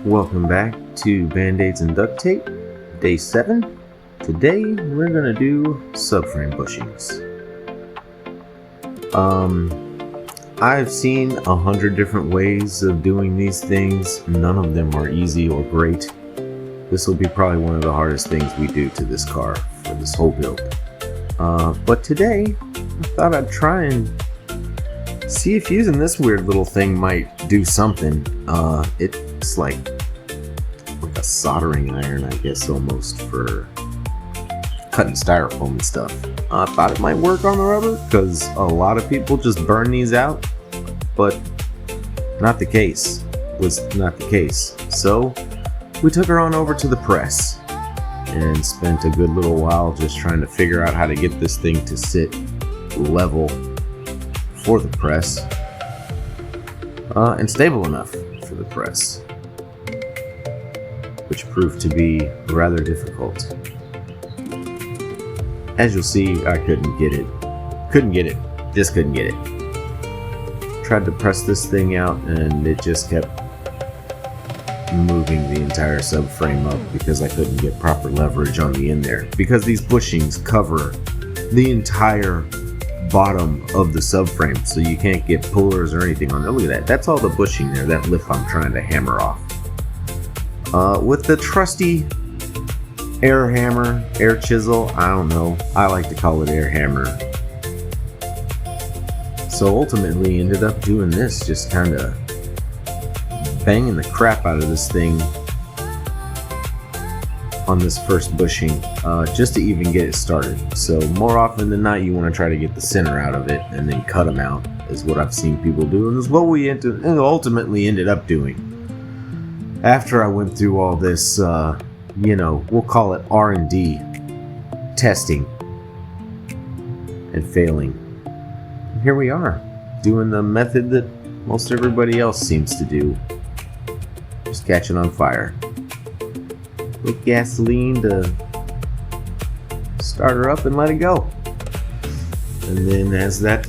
Welcome back to Band-Aids and Duct Tape, Day 7. Today we're going to do subframe bushings. I've seen 100 different ways of doing these things. None of them are easy or great. This will be probably one of the hardest things we do to this car for this whole build. But today I thought I'd try and see if using this weird little thing might do something. It's like a soldering iron, I guess, almost, for cutting styrofoam and stuff. I thought it might work on the rubber because a lot of people just burn these out, but not the case. Was not the case. So we took her on over to the press and spent a good little while just trying to figure out how to get this thing to sit level for the press and stable enough for the press, which proved to be rather difficult. As you'll see, I couldn't get it. Just couldn't get it. Tried to press this thing out and it just kept moving the entire subframe up because I couldn't get proper leverage on the end there. Because these bushings cover the entire bottom of the subframe, so you can't get pullers or anything on there. Look at that. That's all the bushing there, that lip I'm trying to hammer off. With the trusty air hammer, air chisel, I don't know. I like to call it air hammer. So ultimately ended up doing this, just kind of banging the crap out of this thing on this first bushing, just to even get it started. So more often than not, you want to try to get the center out of it and then cut them out, is what I've seen people do, and is what we ultimately ended up doing. After I went through all this, we'll call it R&D, testing and failing. And here we are, doing the method that most everybody else seems to do, just catching on fire. With gasoline to start her up and let it go. And then as that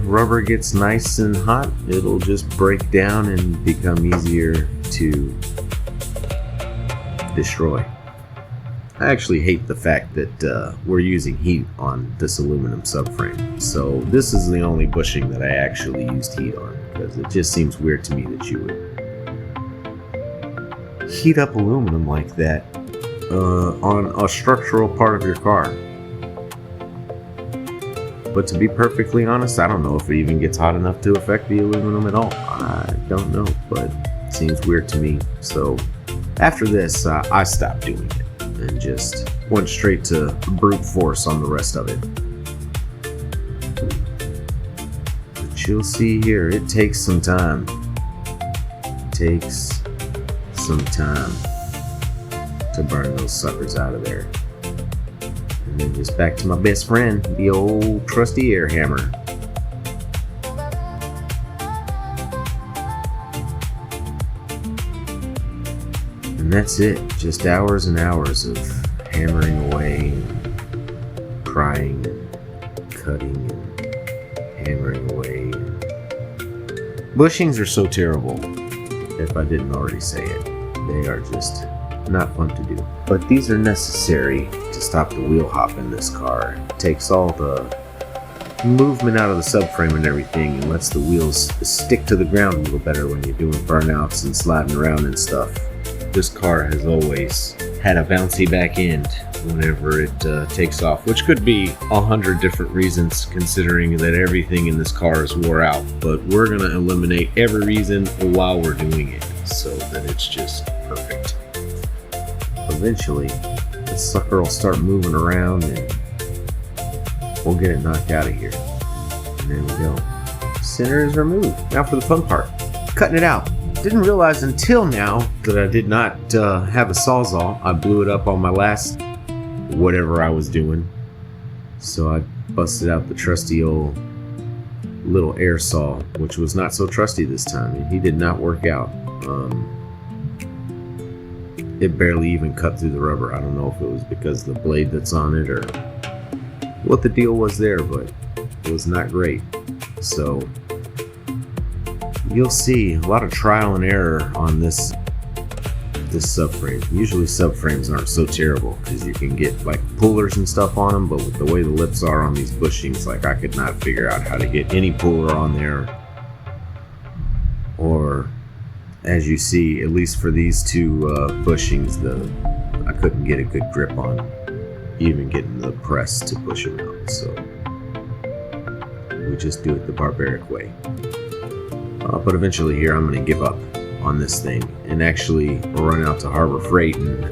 rubber gets nice and hot, it'll just break down and become easier to destroy. I actually hate the fact that we're using heat on this aluminum subframe. So this is the only bushing that I actually used heat on, because it just seems weird to me that you would heat up aluminum like that on a structural part of your car. But to be perfectly honest, I don't know if it even gets hot enough to affect the aluminum at all. I don't know, but it seems weird to me. So after this, I stopped doing it and just went straight to brute force on the rest of it. But you'll see here, it takes some time. To burn those suckers out of there. And then just back to my best friend, the old trusty air hammer. And that's it. Just hours and hours of hammering away and prying and cutting and hammering away. Bushings are so terrible, if I didn't already say it. They are just not fun to do. But these are necessary to stop the wheel hop in this car. It takes all the movement out of the subframe and everything and lets the wheels stick to the ground a little better when you're doing burnouts and sliding around and stuff. This car has always had a bouncy back end whenever it takes off, which could be 100 different reasons, considering that everything in this car is wore out. But we're going to eliminate every reason while we're doing it, so that it's just perfect. Eventually, this sucker will start moving around and we'll get it knocked out of here. And there we go. Center is removed. Now for the fun part, cutting it out. Didn't realize until now that I did not have a sawzall. I blew it up on my last whatever I was doing. So I busted out the trusty old little air saw, which was not so trusty this time, and he did not work out. It barely even cut through the rubber. I don't know if it was because of the blade that's on it or what the deal was there, but it was not great. So you'll see a lot of trial and error on this this subframe. Usually subframes aren't so terrible because you can get like pullers and stuff on them, but with the way the lips are on these bushings, like I could not figure out how to get any puller on there. Or as you see, at least for these two bushings, I couldn't get a good grip on even getting the press to push them out. So we just do it the barbaric way. But eventually here I'm going to give up on this thing and actually run out to Harbor Freight and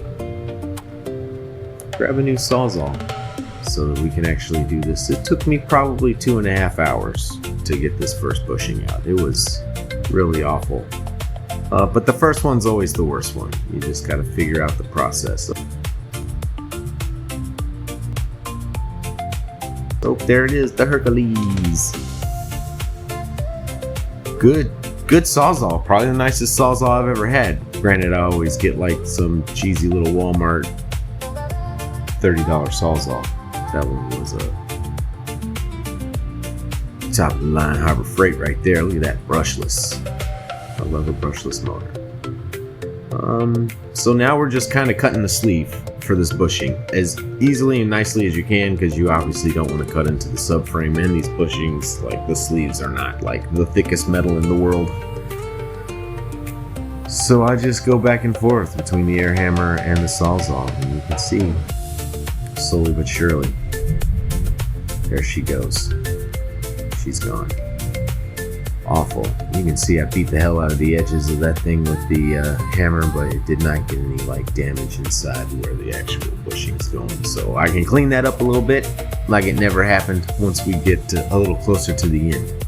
grab a new Sawzall so that we can actually do this. It took me probably 2.5 hours to get this first bushing out. It was really awful. But the first one's always the worst one. You just got to figure out the process. Oh, there it is, the Hercules. Good Sawzall, probably the nicest Sawzall I've ever had. Granted, I always get like some cheesy little Walmart $30 Sawzall. That one was a top of the line Harbor Freight right there. Look at that, brushless. I love a brushless motor. So now we're just kind of cutting the sleeve for this bushing as easily and nicely as you can, because you obviously don't want to cut into the subframe, and these bushings, like the sleeves are not like the thickest metal in the world. So I just go back and forth between the air hammer and the Sawzall, and you can see slowly but surely, there she goes. She's gone. Awful. You can see I beat the hell out of the edges of that thing with the hammer, but it did not get any like damage inside where the actual bushing's going. So I can clean that up a little bit like it never happened once we get a little closer to the end.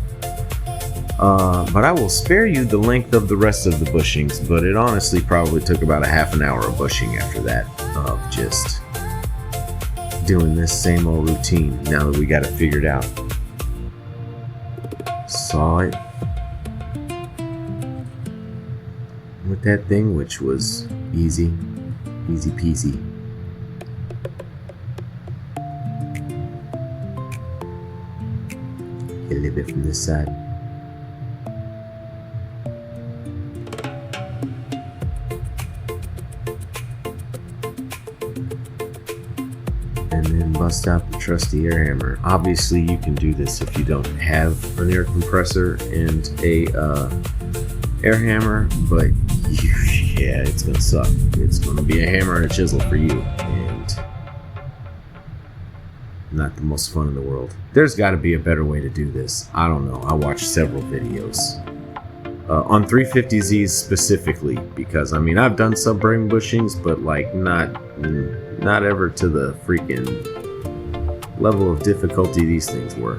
But I will spare you the length of the rest of the bushings, but it honestly probably took about a half an hour of bushing after that, of just doing this same old routine now that we got it figured out. Saw it with that thing, which was easy peasy. Get a little bit from this side. And then bust out the trusty air hammer. Obviously you can do this if you don't have an air compressor and a air hammer, but yeah, it's gonna suck. It's gonna be a hammer and a chisel for you, and not the most fun in the world. There's got to be a better way to do this. I don't know. I watched several videos on 350Zs specifically, because I mean I've done subframe bushings, but like not ever to the freaking level of difficulty these things were.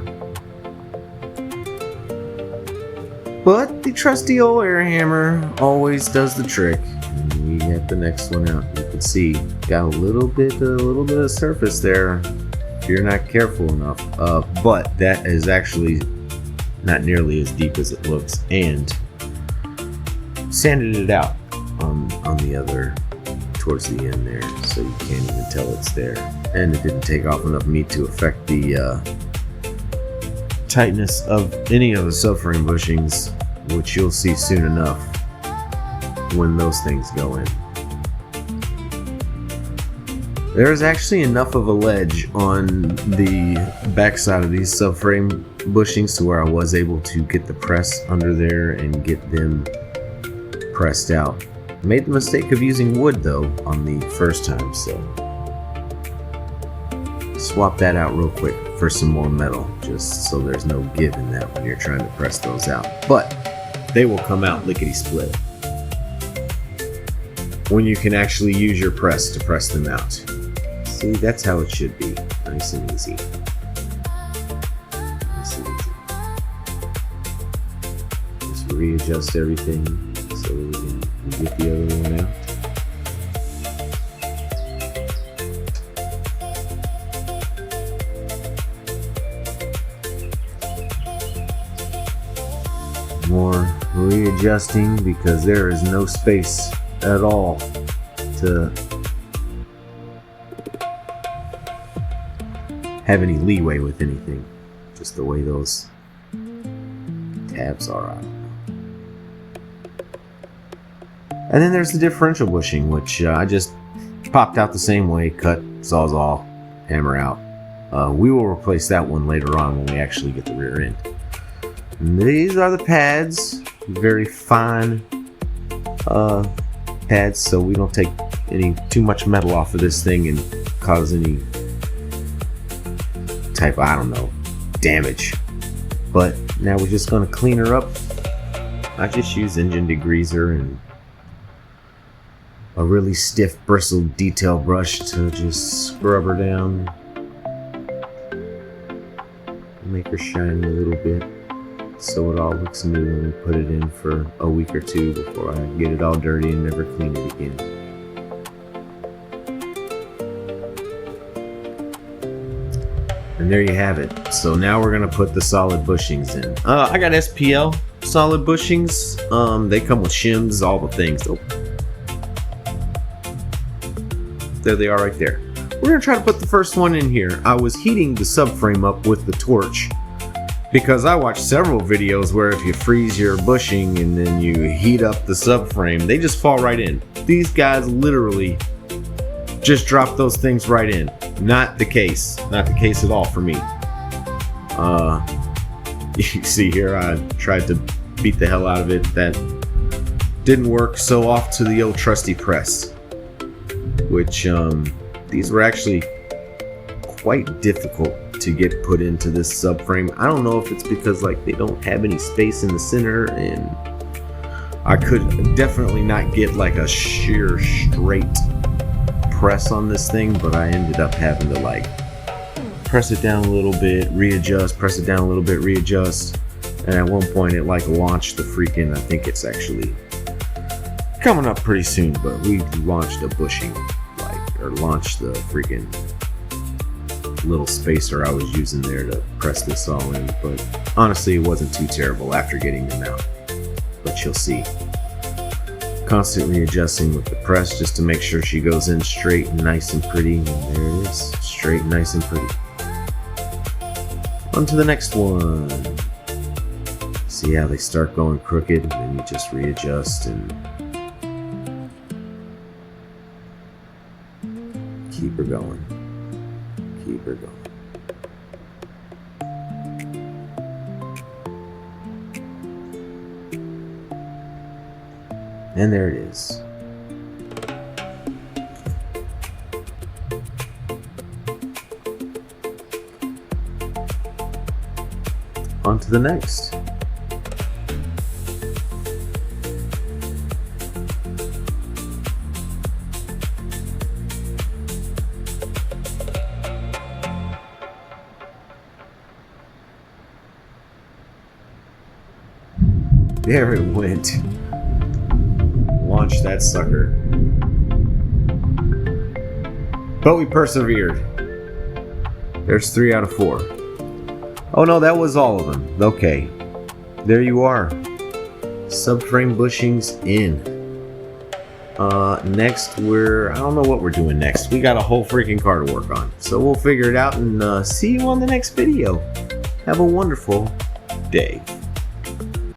But the trusty old air hammer always does the trick. And we get the next one out. You can see got a little bit of surface there if you're not careful enough. But that is actually not nearly as deep as it looks, and sanded it out on the other towards the end there, so you can't even tell it's there. And it didn't take off enough meat to affect the tightness of any of the subframe bushings, which you'll see soon enough when those things go in. There's actually enough of a ledge on the backside of these subframe bushings to where I was able to get the press under there and get them pressed out. Made the mistake of using wood though on the first time, so swap that out real quick for some more metal, just so there's no give in that when you're trying to press those out. But they will come out lickety split when you can actually use your press to press them out. See, that's how it should be. Nice and easy. Nice and easy. Just readjust everything so we can get the other one out. More readjusting because there is no space at all to have any leeway with anything. Just the way those tabs are. And then there's the differential bushing, which I just popped out the same way, cut, sawzall, hammer out. We will replace that one later on when we actually get the rear end. And these are the pads, very fine pads, so we don't take too much metal off of this thing and cause any type of, I don't know, damage. But now we're just going to clean her up. I just use engine degreaser and a really stiff bristled detail brush to just scrub her down, make her shiny a little bit so it all looks new when we put it in for a week or two before I get it all dirty and never clean it again. And there you have it. So now we're gonna put the solid bushings in. I got SPL solid bushings. They come with shims, all the things. Oh. There they are right there. We're gonna try to put the first one in here. I was heating the subframe up with the torch because I watched several videos where if you freeze your bushing and then you heat up the subframe, they just fall right in. These guys literally just drop those things right in. Not the case. Not the case at all for me. You see here, I tried to beat the hell out of it. That didn't work, so off to the old trusty press. Which, these were actually quite difficult to get put into this subframe. I don't know if it's because like they don't have any space in the center, and I could definitely not get like a sheer straight press on this thing, but I ended up having to like press it down a little bit, readjust, press it down a little bit, readjust, and at one point it like launched the freaking, I think it's actually coming up pretty soon, but we launched a bushing, or launched the freaking little spacer I was using there to press this all in. But honestly, it wasn't too terrible after getting them out, but you'll see. Constantly adjusting with the press just to make sure she goes in straight and nice and pretty, and there it is, straight and nice and pretty. On to the next one. See how they start going crooked, and then you just readjust and keep her going. Keep her going. And there it is. On to the next. There it went. Launch that sucker. But we persevered. There's 3 out of 4. Oh no, that was all of them. Okay. There you are. Subframe bushings in. Next I don't know what we're doing next. We got a whole freaking car to work on. So we'll figure it out and see you on the next video. Have a wonderful day.